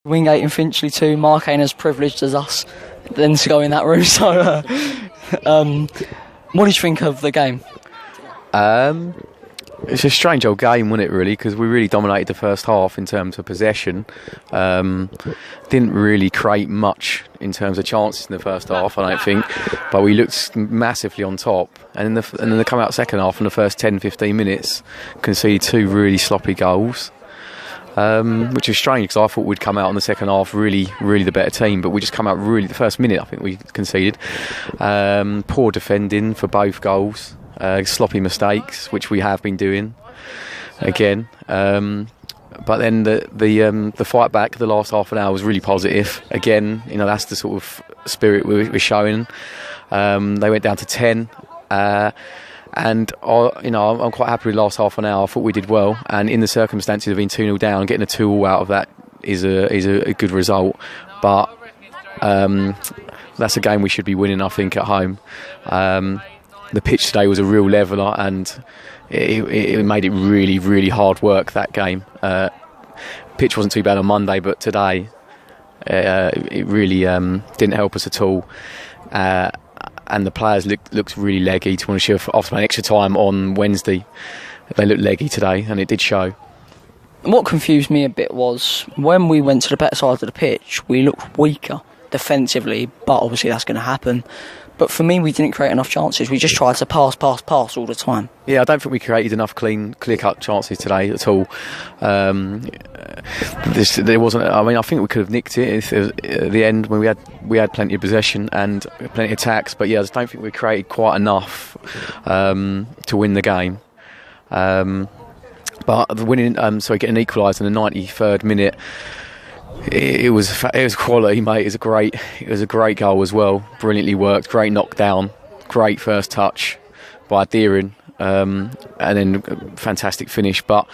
Wingate and Finchley too. Mark ain't as privileged as us then to go in that room. So, what did you think of the game? It's a strange old game, wasn't it, really? Because we really dominated the first half in terms of possession. Didn't really create much in terms of chances in the first half, I don't think. But we looked massively on top. And then they come out second half in the first 10-15 minutes, conceded 2 really sloppy goals. Which is strange because I thought we'd come out in the second half really the better team, but we just come out really the first minute I think we conceded. Poor defending for both goals, sloppy mistakes which we have been doing again. But then the fight back the last half an hour was really positive. Again, that's the sort of spirit we're showing. They went down to 10. And I'm quite happy with the last half an hour. I thought we did well, and in the circumstances of being 2-0 down, getting a 2-2 out of that is a good result. But that's a game we should be winning, I think, at home. The pitch today was a real leveller, and it made it really hard work, that game. Pitch wasn't too bad on Monday, but today it really didn't help us at all. And the players looked really leggy. To want to show after an extra time on Wednesday, they looked leggy today, and it did show. What confused me a bit was when we went to the better side of the pitch, we looked weaker defensively, but obviously that's going to happen. But for me, we didn't create enough chances. We just tried to pass all the time. Yeah, I don't think we created enough clear-cut chances today at all. There wasn't. I mean, I think we could have nicked it at the end when we had plenty of possession and plenty of attacks. But yeah, I just don't think we created quite enough to win the game. But the winning, getting equalised in the 93rd minute. It was quality, mate. It was a great goal as well. Brilliantly worked, great knockdown, great first touch by Deering, and then fantastic finish. But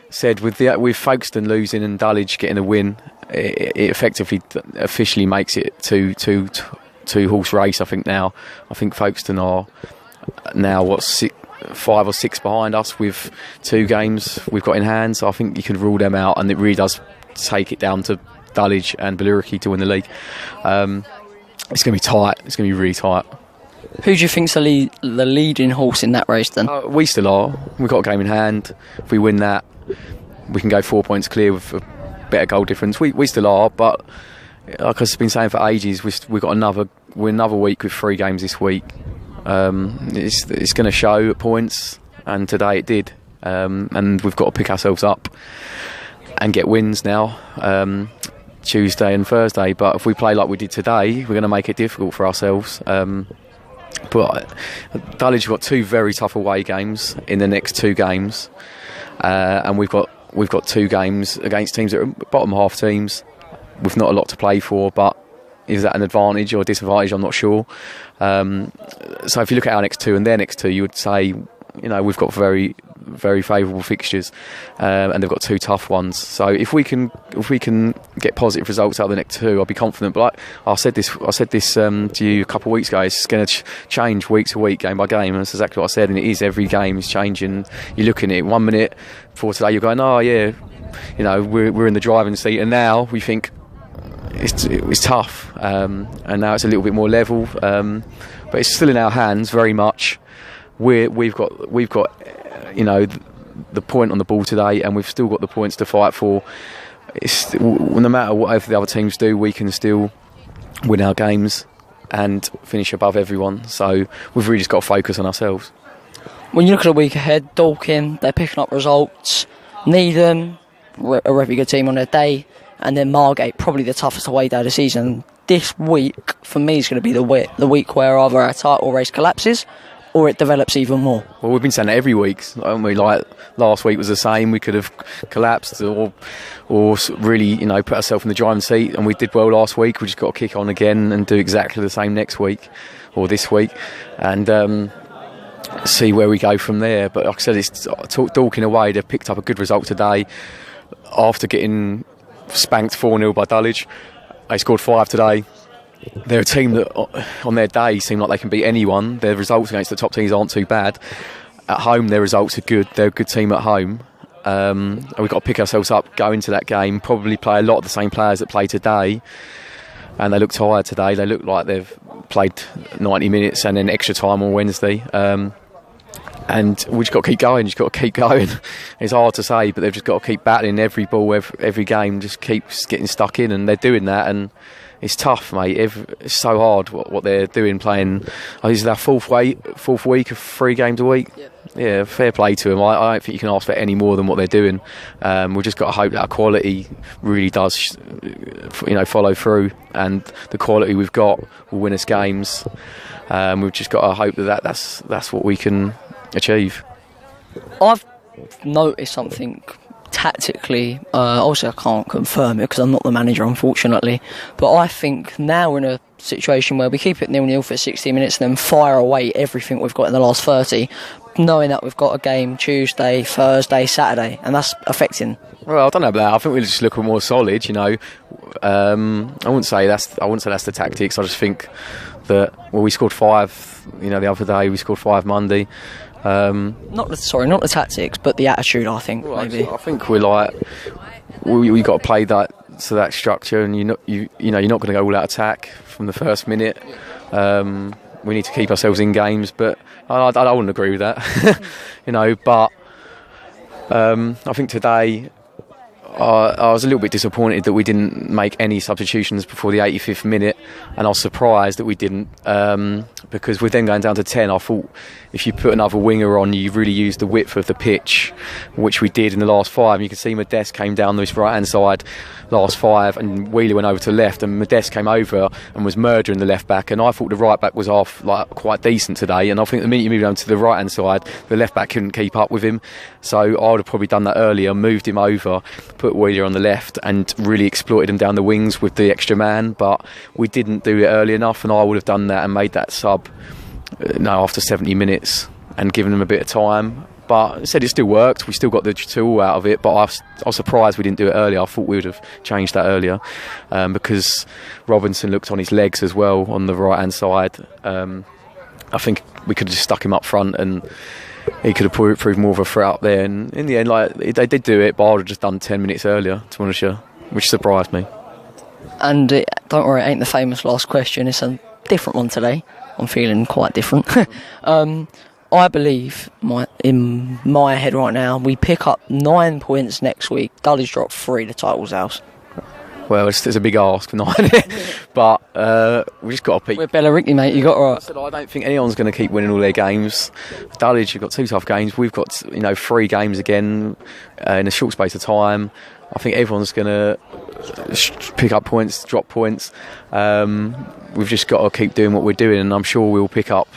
said with Folkestone losing and Dulwich getting a win, it officially makes it two horse race. I think now. I think Folkestone are now 5 or 6 behind us with 2 games we've got in hand. So I think you can rule them out, and it really does take it down to Dulwich and Billericay to win the league. It's going to be tight. It's going to be really tight. Who do you think's the leading horse in that race then? We still are. We've got a game in hand. If we win that, we can go 4 points clear with a better goal difference. We still are, but like I've been saying for ages, we've got another week with 3 games this week. It's going to show at points, and today it did. And we've got to pick ourselves up and get wins now, Tuesday and Thursday. But if we play like we did today, we're going to make it difficult for ourselves. But Dulwich have got 2 very tough away games in the next 2 games, and we've got 2 games against teams that are bottom half teams with not a lot to play for. But is that an advantage or a disadvantage? I'm not sure. So if you look at our next 2 and their next 2, you would say, we've got very favourable fixtures, and they've got 2 tough ones. So if we can get positive results out of the next 2, I'll be confident. But I said this to you a couple of weeks ago. It's going to change week to week, game by game, and that's exactly what I said. And it is. Every game is changing. You're looking at it 1 minute for today, you're going, oh yeah, we're in the driving seat, and now we think it's tough, and now it's a little bit more level, but it's still in our hands very much. We've got the point on the ball today, and we've still got the points to fight for. No matter what the other teams do, we can still win our games and finish above everyone. So we've really just got to focus on ourselves. When you look at the week ahead, Dorking, they're picking up results. Needham, a very good team on their day, and then Margate, probably the toughest away day of the season. This week, for me, is going to be the week where either our title race collapses or it develops even more. Well, we've been saying that every week, haven't we? Like last week was the same. We could have collapsed or really, put ourselves in the driving seat, and we did well last week. We just got to kick on again and do exactly the same next week or this week, and see where we go from there. But like I said, it's Dorking away. They've picked up a good result today after getting spanked 4-0 by Dulwich. They scored 5 today. They're a team that on their day seem like they can beat anyone. Their results against the top teams aren't too bad. At home their results are good. They're a good team at home, and we've got to pick ourselves up, go into that game, probably play a lot of the same players that play today. And they look tired today. They look like they've played 90 minutes and then extra time on Wednesday. And we've just got to keep going. Just got to keep going. It's hard to say, but they've just got to keep battling every ball, every game. Just keeps getting stuck in, and they're doing that. And it's tough, mate. It's so hard what they're doing. Playing. This is their fourth week of 3 games a week. Yep. Yeah, fair play to them. I don't think you can ask for any more than what they're doing. We've just got to hope that our quality really does, follow through, and the quality we've got will win us games. We've just got to hope that's what we can achieve. I've noticed something tactically. Obviously, I can't confirm it because I'm not the manager, unfortunately. But I think now we're in a situation where we keep it 0-0 for 60 minutes and then fire away everything we've got in the last 30, knowing that we've got a game Tuesday, Thursday, Saturday, and that's affecting. Well, I don't know about that. I think we just look more solid. I wouldn't say that's the tactics. I just think that we scored 5. The other day we scored 5 Monday. Not the tactics, but the attitude. I think maybe. I think we're like we got to play that to that structure, and you're not going to go all out attack from the first minute. We need to keep ourselves in games, but I wouldn't agree with that. But I think today I was a little bit disappointed that we didn't make any substitutions before the 85th minute, and I was surprised that we didn't, because we're then going down to 10. I thought if you put another winger on, you really used the width of the pitch, which we did in the last 5. You can see Modeste came down this right hand side last 5, and Wheeler went over to the left, and Modeste came over and was murdering the left back, and I thought the right back was off quite decent today, and I think the minute you moved on to the right hand side, the left back couldn't keep up with him, so I would have probably done that earlier, moved him over, put Wheeler on the left and really exploited him down the wings with the extra man, but we didn't do it early enough, and I would have done that and made that sub after 70 minutes and given them a bit of time. But I said it still worked. We still got the tool out of it, but I was surprised we didn't do it earlier. I thought we would have changed that earlier, because Robinson looked on his legs as well on the right hand side. I think we could have just stuck him up front and he could have proved more of a threat up there, and in the end, they did do it, but I would have just done 10 minutes earlier, to be honest, which surprised me. And don't worry, it ain't the famous last question, it's a different one today. I'm feeling quite different. I believe, in my head right now, we pick up 9 points next week. Dully's dropped 3, the title's ours. Well, it's a big ask for 9, but we just got to peak. We're Bella Rickey, mate. You got right. I don't think anyone's going to keep winning all their games. Dulwich have got 2 tough games. We've got 3 games again in a short space of time. I think everyone's going to pick up points, drop points. We've just got to keep doing what we're doing, and I'm sure we'll pick up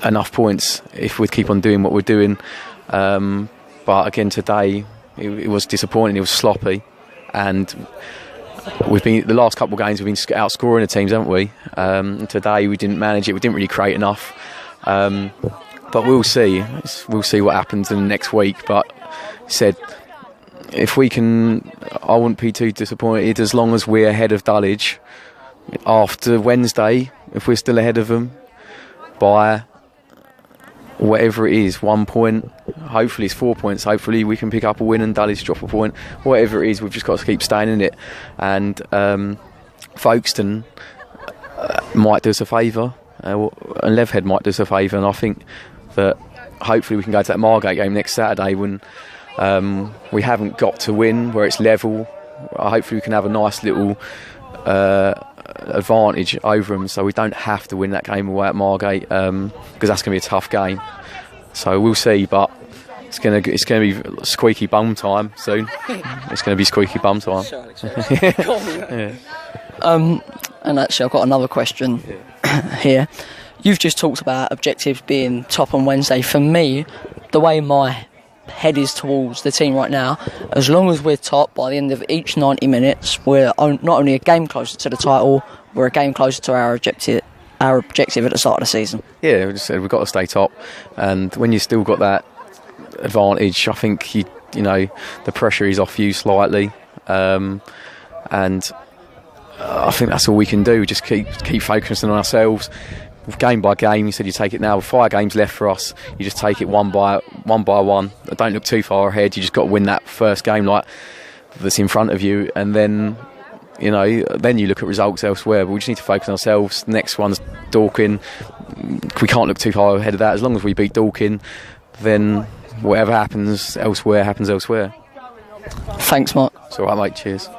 enough points if we keep on doing what we're doing. But again, today it was disappointing. It was sloppy. And the last couple of games we've been outscoring the teams, haven't we? Today we didn't manage it. We didn't really create enough. But we'll see. We'll see what happens in the next week. But if we can, I wouldn't be too disappointed as long as we're ahead of Dulwich after Wednesday. If we're still ahead of them by whatever it is, 1 point, hopefully it's 4 points, hopefully we can pick up a win and Dulwich drop a point, whatever it is, we've just got to keep staying in it. And Folkestone might do us a favour, and Leatherhead might do us a favour, and I think that hopefully we can go to that Margate game next Saturday when we haven't got to win, where it's level. Hopefully we can have a nice little advantage over them, so we don't have to win that game away at Margate, because that's going to be a tough game. So we'll see, but it's going to be squeaky bum time soon. It's going to be squeaky bum time. Yeah. And actually, I've got another question here. You've just talked about objectives being top on Wednesday. For me, the way my head is towards the team right now, as long as we're top by the end of each 90 minutes, we're not only a game closer to the title, we're a game closer to our objective at the start of the season. Yeah, we just said we've got to stay top, and when you still got that advantage, I think the pressure is off you slightly, and I think that's all we can do. Just keep focusing on ourselves, game by game. You said you take it now. With 5 games left for us, you just take it one by one. Don't look too far ahead. You just got to win that first game like that's in front of you, and then then you look at results elsewhere. But we just need to focus on ourselves. Next one's Dorking. We can't look too far ahead of that. As long as we beat Dorking, then whatever happens elsewhere happens elsewhere. Thanks, Mark. It's all right, mate. Cheers.